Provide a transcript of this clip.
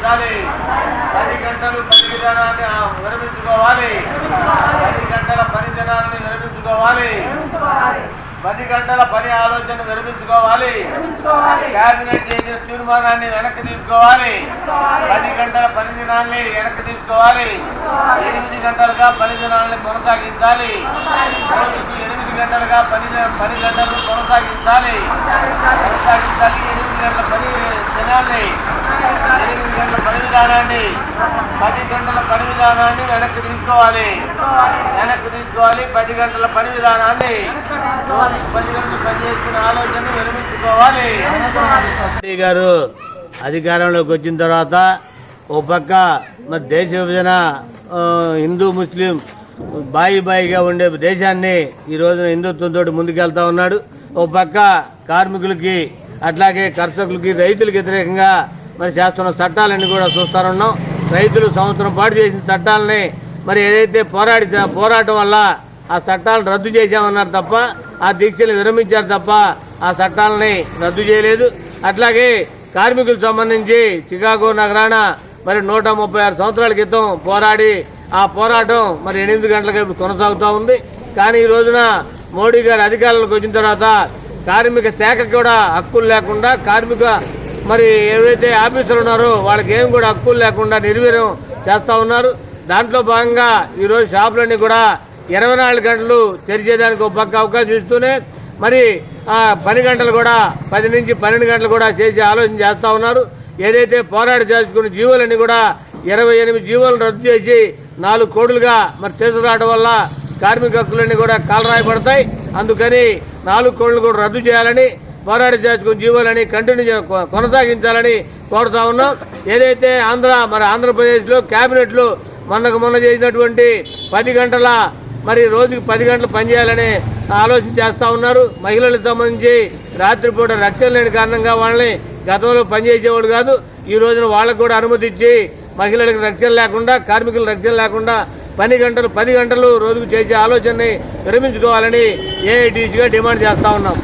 కొనసాగించాలి. 10 గంటలు పని విధానాన్ని విరమించుకోవాలి. 10 గంటల పని దినాన్ని విరమించుకోవాలి. 10 గంటల పని ఆలోచన విరమించుకోవాలి. కేబినెట్ చేసిన తీర్మానాన్ని వెనక్కి తీసుకోవాలి. 10 గంటల పని దినాన్ని వెనక్కి తీసుకోవాలి. 8 గంటలుగా పని దినాన్ని కొనసాగించాలి. రోజుకు 8 గంటలుగా పని గంటలు కొనసాగించాలి. 8 గంటల పని దినాన్ని 8 గంటల పని విధానాన్ని 10 గంటల పని విధానాన్ని వెనక్కి తీసుకోవాలి. 10 గంటల పని విధానాన్ని 10 గంటలు పనిచేస్తున్న ఆలోచన విరమించుకోవాలి. మోడీ గారు అధికారంలోకి వచ్చిన తర్వాత ఓ పక్క మరి దేశ విభజన హిందూ ముస్లిం బాయిగా ఉండే దేశాన్ని ఈ రోజున హిందుత్వంతో ముందుకెళ్తా ఉన్నాడు. ఓ పక్క కార్మికులకి అట్లాగే కర్షకులకి రైతులకు వ్యతిరేకంగా మరి చేస్తున్న చట్టాలన్నీ కూడా చూస్తానున్నాం. రైతులు సంవత్సరం పాటు చేసిన చట్టాలని మరి ఏదైతే పోరాటం వల్ల ఆ చట్టాలను రద్దు చేశామన్నారు తప్ప, ఆ దీక్షలు విరమించారు తప్ప ఆ చట్టాలని రద్దు చేయలేదు. అట్లాగే కార్మికులకు సంబంధించి చికాగో నగరాన మరి 136 సంవత్సరాల క్రితం పోరాడి ఆ పోరాటం మరి 8 గంటలకి ఇప్పుడు కొనసాగుతూ ఉంది. కానీ ఈ రోజున మోడీ గారు అధికారంలోకి వచ్చిన తర్వాత కార్మిక శాఖకు కూడా హక్కులు లేకుండా, కార్మిక మరి ఏవైతే ఆఫీసర్లు ఉన్నారో వాళ్ళకి ఏం కూడా హక్కులు లేకుండా నిర్వీర్యం చేస్తూ ఉన్నారు. దాంట్లో భాగంగా ఈరోజు షాపులన్నీ కూడా 24 గంటలు తెరిచేదానికి ఒక పక్క అవకాశం ఇస్తూనే మరి పని గంటలు కూడా 10 నుంచి 12 గంటలు కూడా చేసే ఆలోచన చేస్తూ ఉన్నారు. ఏదైతే పోరాడి చేసుకున్న జీవోలన్నీ కూడా 28 జీవోలను రద్దు చేసి 4 కోడులుగా మరి తీసుకురావడం వల్ల కార్మిక హక్కులన్నీ కూడా కాలరాయబడతాయి. అందుకని 4 కోడులు కూడా రద్దు చేయాలని, పోరాడి చేసుకున్న జీవోలని కంటిన్యూ కొనసాగించాలని కోరుతా ఉన్నాం. ఏదైతే ఆంధ్రప్రదేశ్లో క్యాబినెట్లో మొన్న చేసినటువంటి 10 గంటల మరి రోజుకి 10 గంటలు పనిచేయాలని ఆలోచన చేస్తూ ఉన్నారు. మహిళలకు సంబంధించి రాత్రిపూట రక్షణ లేని కారణంగా వాళ్ళని గతంలో పనిచేసేవాడు కాదు. ఈ రోజున వాళ్ళకు కూడా అనుమతి ఇచ్చి మహిళలకు రక్షణ లేకుండా, కార్మికులకు రక్షణ లేకుండా 10 గంటలు రోజుకు చేసే ఆలోచనని విరమించుకోవాలని ఏఐటీసీగా డిమాండ్ చేస్తూ ఉన్నాం.